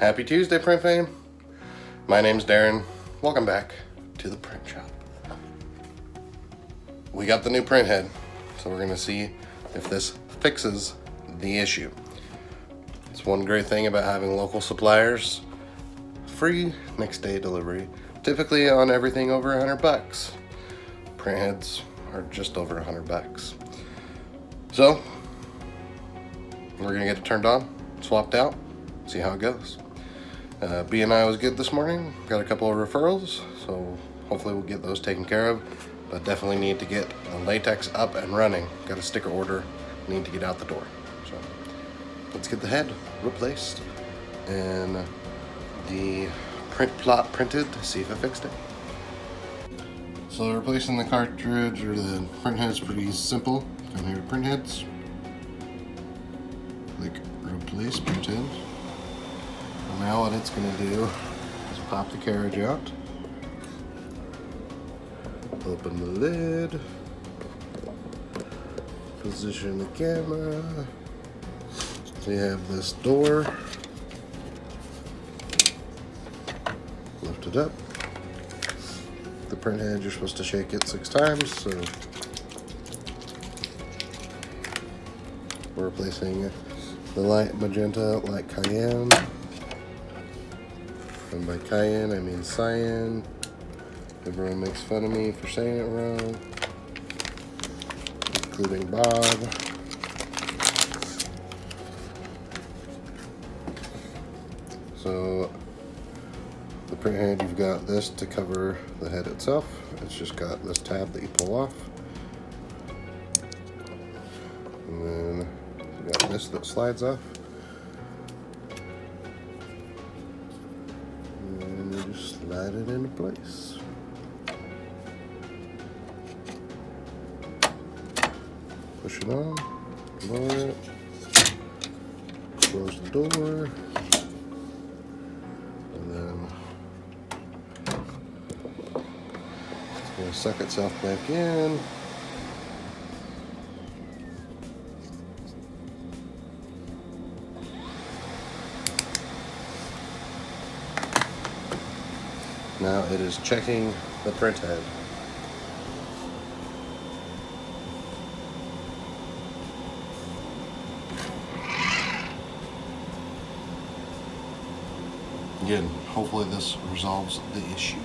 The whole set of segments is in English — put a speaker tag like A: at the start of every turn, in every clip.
A: Happy Tuesday, Print Fam. My name's Darren. Welcome back to the print shop. We got the new Printhead, so we're gonna see if this fixes the issue. It's one great thing about having local suppliers. Free next day delivery, typically on everything over $100. Printheads are just over $100. So we're gonna get it turned on, swapped out, see how it goes. B&I was good this morning. Got a couple of referrals, so hopefully we'll get those taken care of. But definitely need to get the latex up and running. Got a sticker order, need to get out the door. So let's get the head replaced and the print plot printed to see if it fixed it. So replacing the cartridge or the print head is pretty simple. Come here to print heads. Click replace print head. And now what it's going to do is pop the carriage out. Open the lid. Position the camera. So you have this door. Lift it up. The print head, you're supposed to shake it 6 times, so we're replacing the light magenta light Cyan. And by Cyan, I mean Cyan. Everyone makes fun of me for saying it wrong, including Bob. So the print head, you've got this to cover the head itself. It's just got this tab that you pull off. And then you got this that slides off. And you just slide it into place. Push it on, lower it, close the door, and then it's going to suck itself back in. Now it is checking the print head. Again, hopefully this resolves the issue.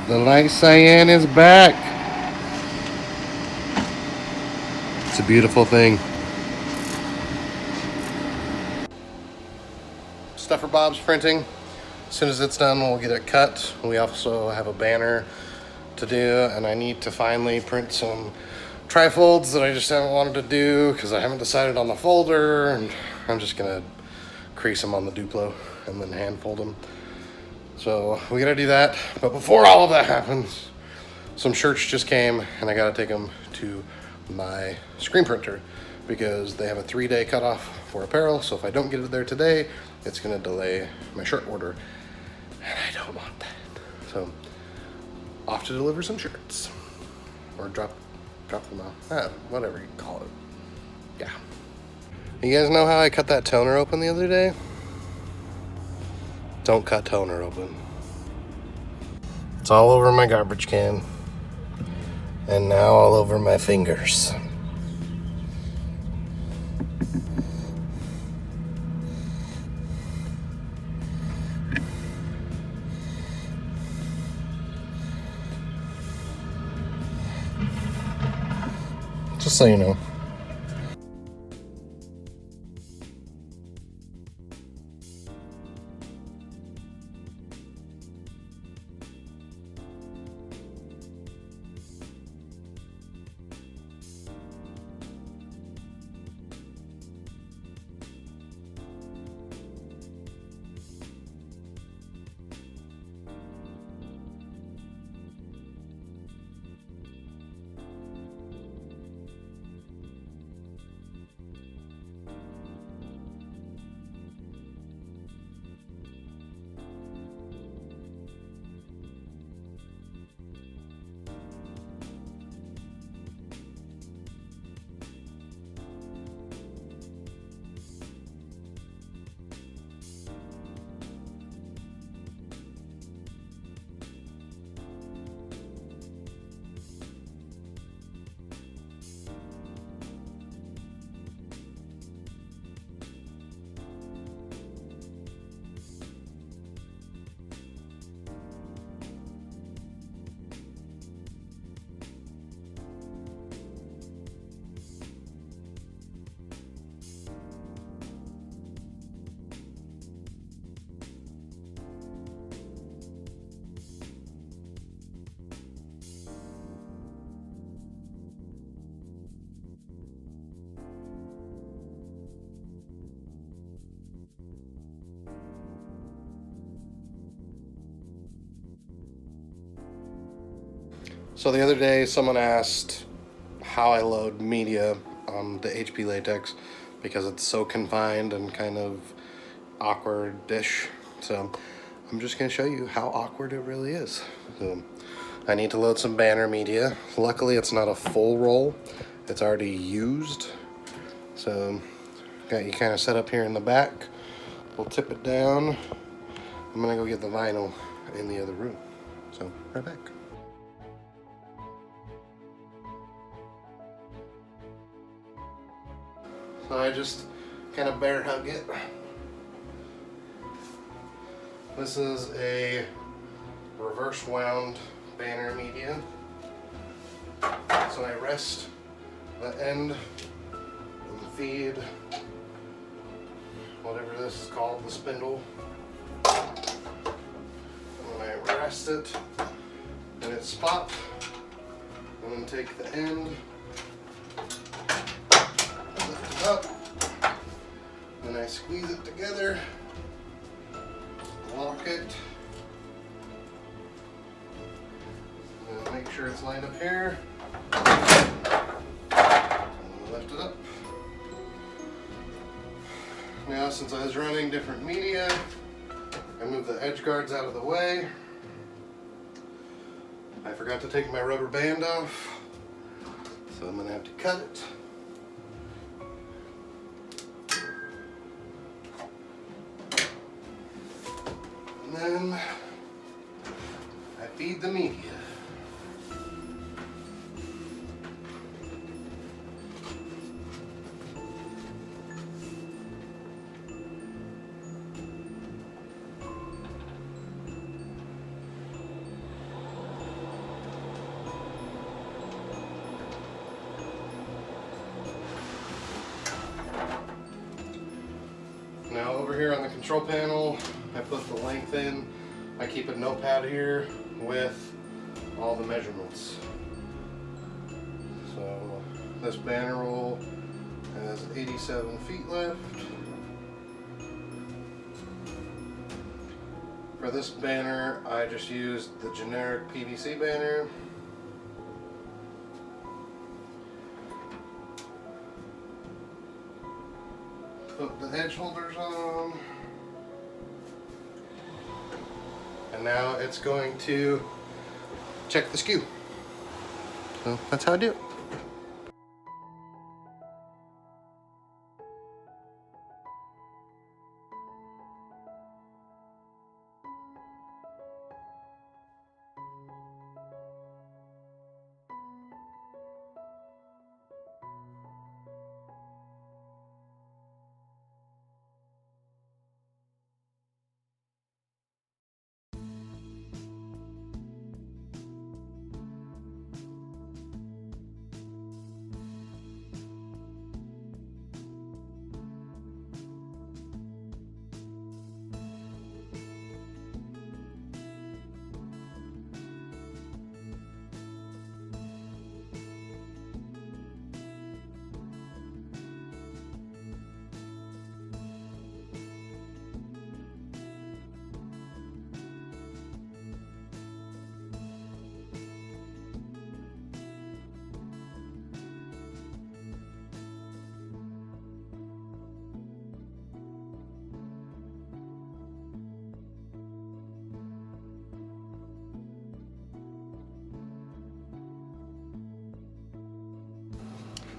A: The light Cyan is back. It's a beautiful thing. Stuff for Bob's printing. As soon as it's done, we'll get it cut. We also have a banner to do, and I need to finally print some trifolds that I just haven't wanted to do because I haven't decided on the folder, and I'm just gonna crease them on the Duplo and then hand fold them. So we gotta do that, but before all of that happens, some shirts just came and I gotta take them to my screen printer because they have a 3-day cutoff for apparel. So if I don't get it there today, it's gonna delay my shirt order, and I don't want that. So off to deliver some shirts or drop them off, whatever you call it. Yeah. You guys know how I cut that toner open the other day? Don't cut toner open. It's all over my garbage can. And now all over my fingers. Just so you know. So the other day someone asked how I load media on the HP Latex because it's so confined and kind of awkward-ish. So I'm just gonna show you how awkward it really is. So I need to load some banner media. Luckily it's not a full roll, it's already used. So got you kind of set up here in the back. We'll tip it down. I'm gonna go get the vinyl in the other room. So right back. So I just kind of bear hug it. This is a reverse wound banner media. So I rest the end and feed whatever this is called, the spindle. And then I rest it in its spot, and then take the end, lift it up, then I squeeze it together, lock it, and then make sure it's lined up here, and lift it up. Now, since I was running different media, I moved the edge guards out of the way. I forgot to take my rubber band off, so I'm gonna have to cut it. And then I feed the media. Now over here on the control panel, I put the length in. I keep a notepad here with all the measurements. So this banner roll has 87 feet left. For this banner, I just used the generic PVC banner. Put the edge holders on. And now it's going to check the skew. So that's how I do it.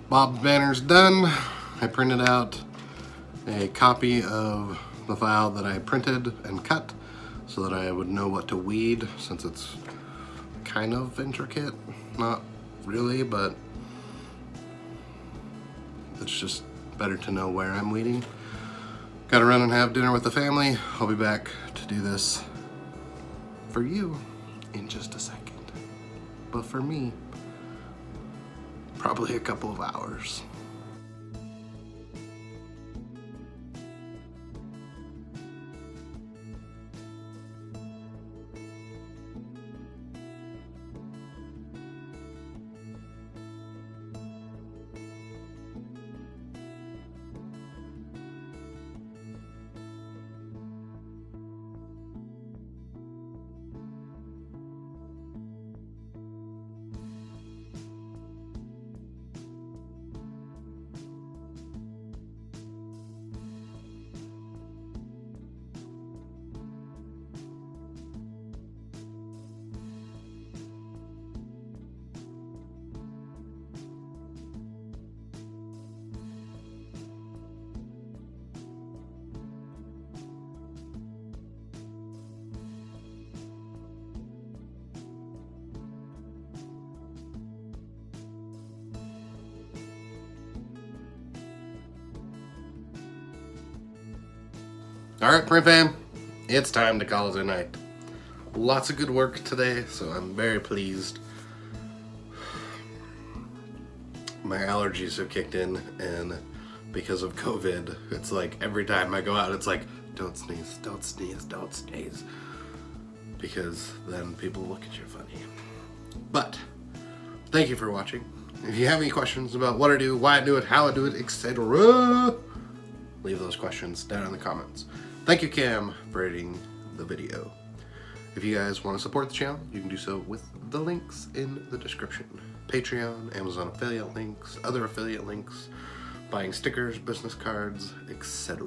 A: Bob's banner's done. I printed out a copy of the file that I printed and cut so that I would know what to weed, since it's kind of intricate. Not really, but it's just better to know where I'm weeding. Gotta run and have dinner with the family. I'll be back to do this for you in just a second. But for me, probably a couple of hours. Alright, print fam, it's time to call it a night. Lots of good work today, so I'm very pleased. My allergies have kicked in, and because of COVID, it's like every time I go out, it's like, don't sneeze, don't sneeze, don't sneeze. Because then people look at you funny. But, thank you for watching. If you have any questions about what I do, why I do it, how I do it, etc., leave those questions down in the comments. Thank you, Cam, for editing the video. If you guys want to support the channel, you can do so with the links in the description. Patreon, Amazon affiliate links, other affiliate links, buying stickers, business cards, etc.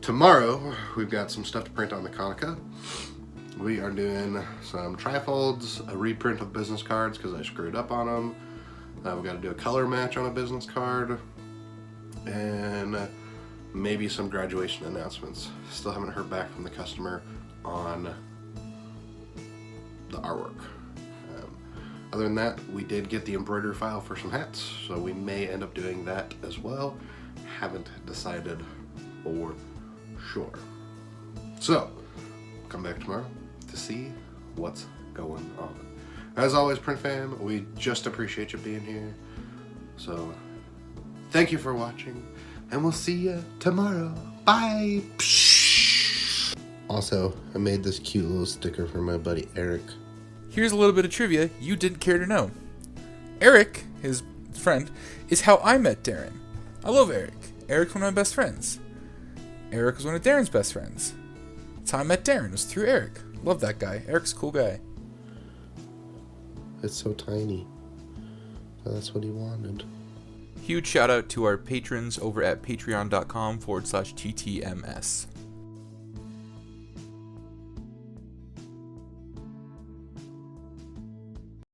A: Tomorrow, we've got some stuff to print on the Konica. We are doing some trifolds, a reprint of business cards because I screwed up on them. We've got to do a color match on a business card, and maybe some graduation announcements. Still haven't heard back from the customer on the artwork. Other than that, we did get the embroidery file for some hats, so we may end up doing that as well. Haven't decided for sure. So, come back tomorrow to see what's going on. As always, Print Fam, we just appreciate you being here. So, thank you for watching, and we'll see you tomorrow. Bye! Also, I made this cute little sticker for my buddy Eric.
B: Here's a little bit of trivia you didn't care to know. Eric, his friend, is how I met Darren. I love Eric. Eric's one of my best friends. Eric was one of Darren's best friends. That's how I met Darren, was through Eric. Love that guy. Eric's a cool guy.
A: It's so tiny. But that's what he wanted.
B: Huge shout out to our patrons over at patreon.com/TTMS.